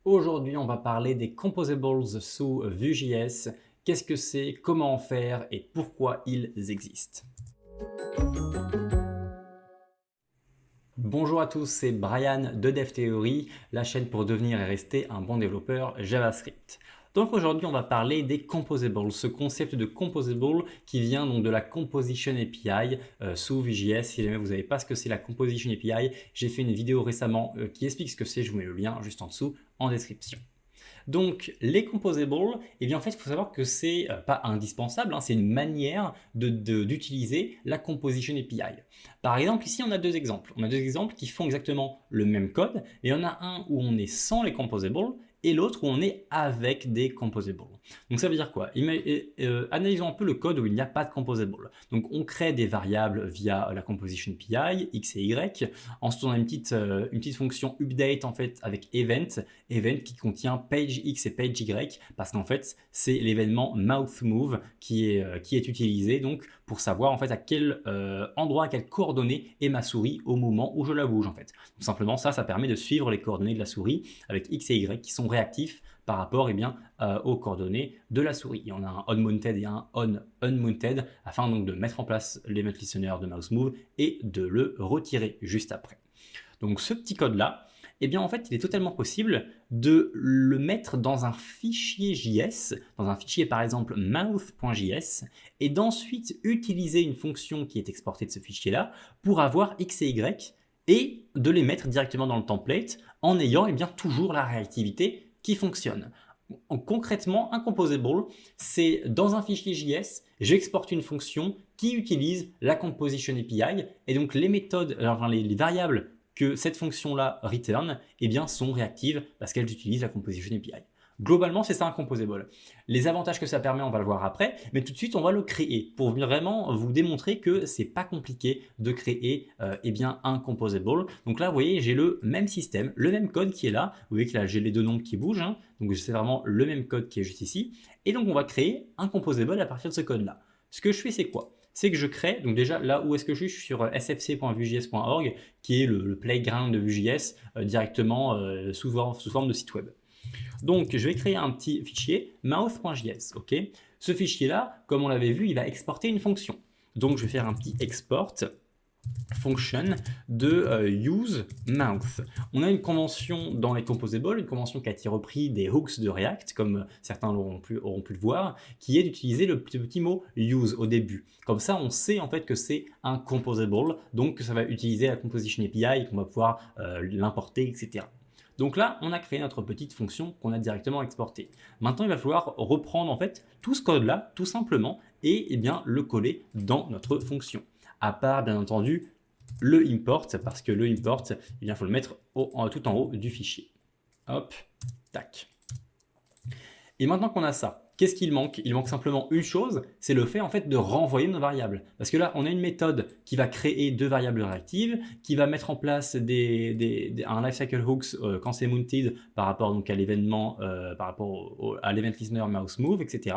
Aujourd'hui, on va parler des composables sous Vue.js. Qu'est-ce que c'est, comment en faire et pourquoi ils existent. Bonjour à tous, c'est Brian de DevTheory, la chaîne pour devenir et rester un bon développeur JavaScript. Donc aujourd'hui, on va parler des composables, ce concept de composable qui vient donc de la Composition API sous Vue.js. Si jamais vous ne savez pas ce que c'est la Composition API, j'ai fait une vidéo récemment qui explique ce que c'est, je vous mets le lien juste en dessous en description. Donc, les composables, eh bien, en fait, il faut savoir que c'est pas indispensable, hein, c'est une manière d'utiliser la Composition API. Par exemple, ici, on a deux exemples. On a deux exemples qui font exactement le même code, et il y en a un où on est sans les composables, et l'autre où on est avec des composables. Donc ça veut dire quoi? Analysons un peu le code où il n'y a pas de composable. Donc on crée des variables via la Composition API, x et y. Ensuite on a une petite fonction update en fait avec event qui contient page x et page y, parce qu'en fait c'est l'événement mouseMove qui est utilisé donc pour savoir en fait à quel endroit, à quelle coordonnée est ma souris au moment où je la bouge en fait. Donc simplement ça permet de suivre les coordonnées de la souris avec x et y qui sont réactifs par rapport aux coordonnées de la souris. Et on a un onMounted et un onUnmounted afin donc de mettre en place l'event listener de mouseMove et de le retirer juste après. Donc ce petit code là, eh bien en fait il est totalement possible de le mettre dans un fichier JS, dans un fichier par exemple mouth.js, et d'ensuite utiliser une fonction qui est exportée de ce fichier là pour avoir x et y et de les mettre directement dans le template en ayant bien toujours la réactivité qui fonctionne. Concrètement, un composable, c'est dans un fichier JS, j'exporte une fonction qui utilise la Composition API et donc les méthodes, les variables que cette fonction-là return, sont réactives parce qu'elles utilisent la Composition API. Globalement, c'est ça un composable. Les avantages que ça permet, on va le voir après, mais tout de suite, on va le créer pour vraiment vous démontrer que c'est pas compliqué de créer un composable. Donc là, vous voyez, j'ai le même système, le même code qui est là. Vous voyez que là, j'ai les deux nombres qui bougent, hein. Donc c'est vraiment le même code qui est juste ici. Et donc, on va créer un composable à partir de ce code-là. Ce que je fais, c'est quoi? C'est que je crée, donc déjà là où est-ce que je suis sur sfc.vujs.org qui est le playground de Vue.js directement sous forme de site web. Donc, je vais créer un petit fichier mouth.js. Okay, ce fichier-là, comme on l'avait vu, il va exporter une fonction. Donc, je vais faire un petit export function de useMouth. On a une convention dans les composables, une convention qui a été reprise des hooks de React, comme certains auront pu le voir, qui est d'utiliser le petit mot use au début. Comme ça, on sait en fait que c'est un composable, donc que ça va utiliser la Composition API et qu'on va pouvoir l'importer, etc. Donc là, on a créé notre petite fonction qu'on a directement exportée. Maintenant, il va falloir reprendre en fait tout ce code-là, tout simplement, et le coller dans notre fonction. À part, bien entendu, le import, parce que le import, il faut le mettre tout en haut du fichier. Hop, tac. Et maintenant qu'on a ça, qu'est-ce qu'il manque? Il manque simplement une chose, c'est le fait en fait de renvoyer nos variables. Parce que là, on a une méthode qui va créer deux variables réactives, qui va mettre en place un lifecycle hooks quand c'est mounted par rapport donc, à l'événement, par rapport à l'event listener mouseMove, etc.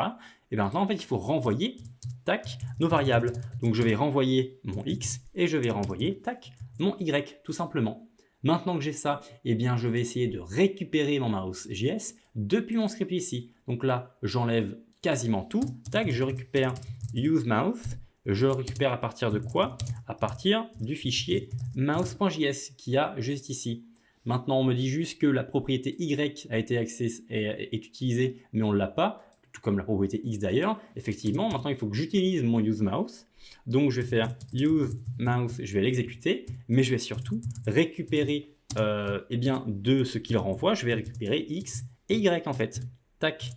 Et bien maintenant, en fait, il faut renvoyer tac, nos variables. Donc je vais renvoyer mon x et je vais renvoyer tac, mon y, tout simplement. Maintenant que j'ai ça, je vais essayer de récupérer mon mouse.js depuis mon script ici. Donc là, j'enlève quasiment tout. Tac, je récupère useMouth. Je le récupère à partir de quoi? À partir du fichier mouse.js qui a juste ici. Maintenant, on me dit juste que la propriété y a été est utilisée, mais on ne l'a pas, tout comme la propriété x d'ailleurs. Effectivement, maintenant, il faut que j'utilise mon useMouth. Donc, je vais faire useMouth, je vais l'exécuter, mais je vais surtout récupérer de ce qu'il renvoie, je vais récupérer x et y en fait. Tac.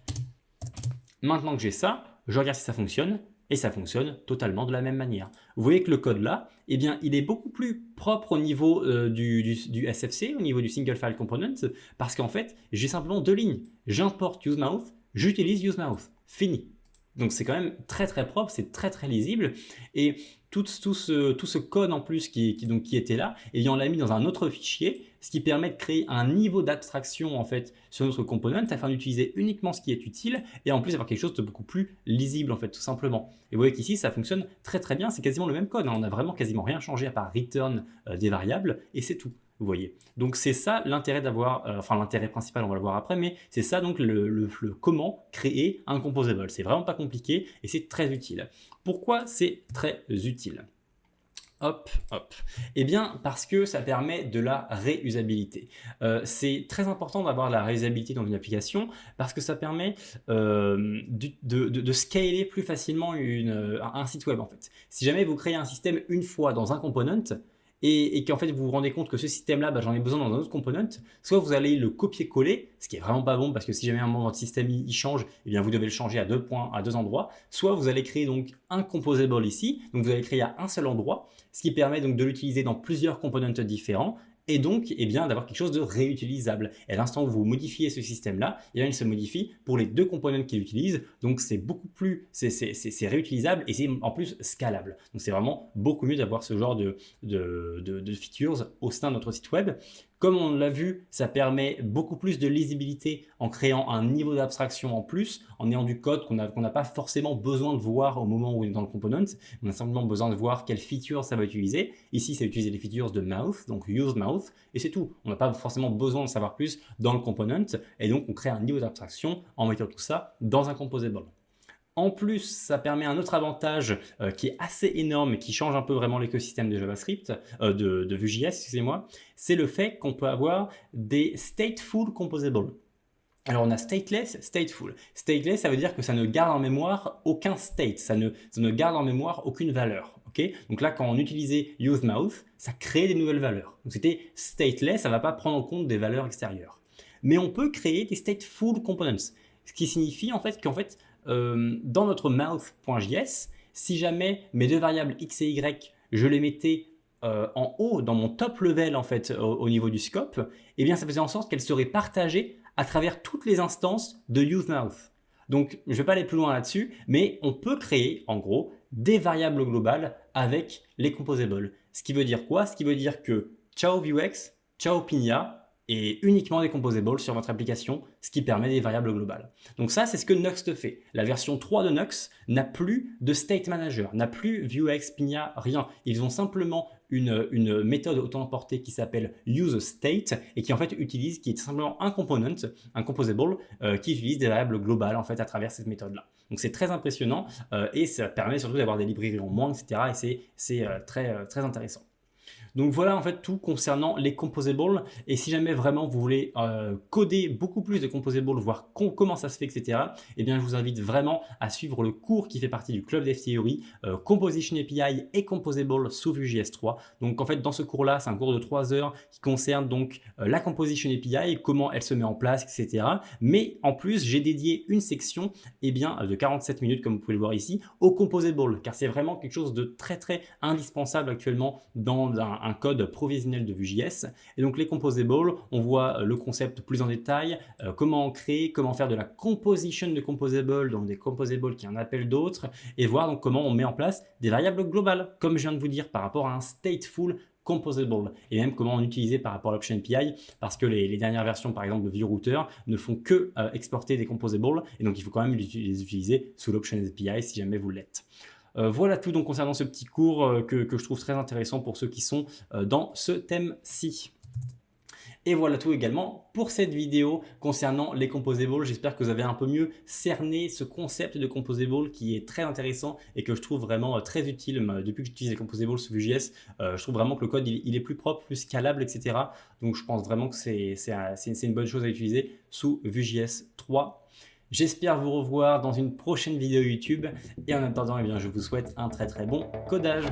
Maintenant que j'ai ça, je regarde si ça fonctionne, et ça fonctionne totalement de la même manière. Vous voyez que le code là, il est beaucoup plus propre au niveau du SFC, au niveau du Single File Component, parce qu'en fait, j'ai simplement deux lignes. J'importe useMouth, j'utilise useMouth. Fini. Donc c'est quand même très très propre, c'est très très lisible. Et tout ce code en plus qui était là, on l'a mis dans un autre fichier, ce qui permet de créer un niveau d'abstraction en fait sur notre component afin d'utiliser uniquement ce qui est utile et en plus avoir quelque chose de beaucoup plus lisible en fait tout simplement. Et vous voyez qu'ici ça fonctionne très très bien, c'est quasiment le même code, hein. On n'a vraiment quasiment rien changé à part return des variables et c'est tout. Vous voyez? Donc c'est ça l'intérêt d'avoir, enfin l'intérêt principal, on va le voir après, mais c'est ça donc le comment créer un composable. C'est vraiment pas compliqué et c'est très utile. Pourquoi c'est très utile? Hop, hop. Eh bien, parce que ça permet de la réusabilité. C'est très important d'avoir la réusabilité dans une application parce que ça permet de scaler plus facilement un site web en fait. Si jamais vous créez un système une fois dans un component, et qu'en fait vous vous rendez compte que ce système-là, j'en ai besoin dans un autre component, soit vous allez le copier-coller, ce qui est vraiment pas bon parce que si jamais à un moment votre système il change, eh bien vous devez le changer à 2 points, à 2 endroits, soit vous allez créer donc un composable ici, donc vous allez créer à un seul endroit, ce qui permet donc de l'utiliser dans plusieurs components différents et donc eh bien, d'avoir quelque chose de réutilisable. Et à l'instant où vous modifiez ce système-là, eh bien, il se modifie pour les deux components qu'il utilise, donc c'est beaucoup plus, c'est réutilisable et c'est en plus scalable. Donc c'est vraiment beaucoup mieux d'avoir ce genre de features au sein de notre site web. Comme on l'a vu, ça permet beaucoup plus de lisibilité en créant un niveau d'abstraction en plus, en ayant du code qu'on n'a pas forcément besoin de voir au moment où on est dans le component. On a simplement besoin de voir quelles features ça va utiliser. Ici, c'est utiliser les features de mouth, donc use mouth, et c'est tout. On n'a pas forcément besoin de savoir plus dans le component, et donc on crée un niveau d'abstraction en mettant tout ça dans un composable. En plus, ça permet un autre avantage qui est assez énorme et qui change un peu vraiment l'écosystème de JavaScript, de Vue.js, excusez-moi, c'est le fait qu'on peut avoir des stateful composables. Alors on a stateless, stateful. Stateless, ça veut dire que ça ne garde en mémoire aucun state, ça ne garde en mémoire aucune valeur. Okay, donc là, quand on utilisait useMouth, ça crée des nouvelles valeurs. Donc c'était stateless, ça ne va pas prendre en compte des valeurs extérieures. Mais on peut créer des stateful components, ce qui signifie en fait dans notre mouth.js, si jamais mes deux variables x et y, je les mettais en haut, dans mon top level en fait, au niveau du scope, eh bien ça faisait en sorte qu'elles seraient partagées à travers toutes les instances de useMouth. Donc je ne vais pas aller plus loin là-dessus, mais on peut créer en gros des variables globales avec les composables. Ce qui veut dire quoi? Ce qui veut dire que ciao Vuex, ciao Pinia, et uniquement des composables sur votre application, ce qui permet des variables globales. Donc ça, c'est ce que Nuxt fait. La version 3 de Nuxt n'a plus de state manager, n'a plus Vuex, Pinia, rien. Ils ont simplement une méthode auto-importée qui s'appelle useState et qui en fait qui est simplement un component, un composable qui utilise des variables globales en fait à travers cette méthode-là. Donc c'est très impressionnant et ça permet surtout d'avoir des librairies en moins, etc. Et c'est très intéressant. Donc voilà en fait tout concernant les composables et si jamais vraiment vous voulez coder beaucoup plus de composables, voir comment ça se fait, etc. Eh bien je vous invite vraiment à suivre le cours qui fait partie du Club Dev Theory, Composition API et Composable sous Vue.js 3. Donc en fait dans ce cours-là, c'est un cours de 3 heures qui concerne donc la Composition API, comment elle se met en place, etc. Mais en plus, j'ai dédié une section de 47 minutes, comme vous pouvez le voir ici, au Composable, car c'est vraiment quelque chose de très indispensable actuellement dans un code provisionnel de Vue.js. Et donc les composables, on voit le concept plus en détail, comment en créer, comment faire de la composition de composables, donc des composables qui en appellent d'autres, et voir donc comment on met en place des variables globales, comme je viens de vous dire, par rapport à un stateful composable, et même comment en utiliser par rapport à l'Option API, parce que les dernières versions par exemple de Vue Router ne font que exporter des composables, et donc il faut quand même les utiliser sous l'Option API si jamais vous l'êtes. Voilà tout donc concernant ce petit cours que je trouve très intéressant pour ceux qui sont dans ce thème-ci. Et voilà tout également pour cette vidéo concernant les composables. J'espère que vous avez un peu mieux cerné ce concept de composable qui est très intéressant et que je trouve vraiment très utile depuis que j'utilise les composables sous Vue.js. Je trouve vraiment que le code il est plus propre, plus scalable, etc. Donc je pense vraiment que c'est une bonne chose à utiliser sous Vue.js 3. J'espère vous revoir dans une prochaine vidéo YouTube et en attendant, je vous souhaite un très bon codage.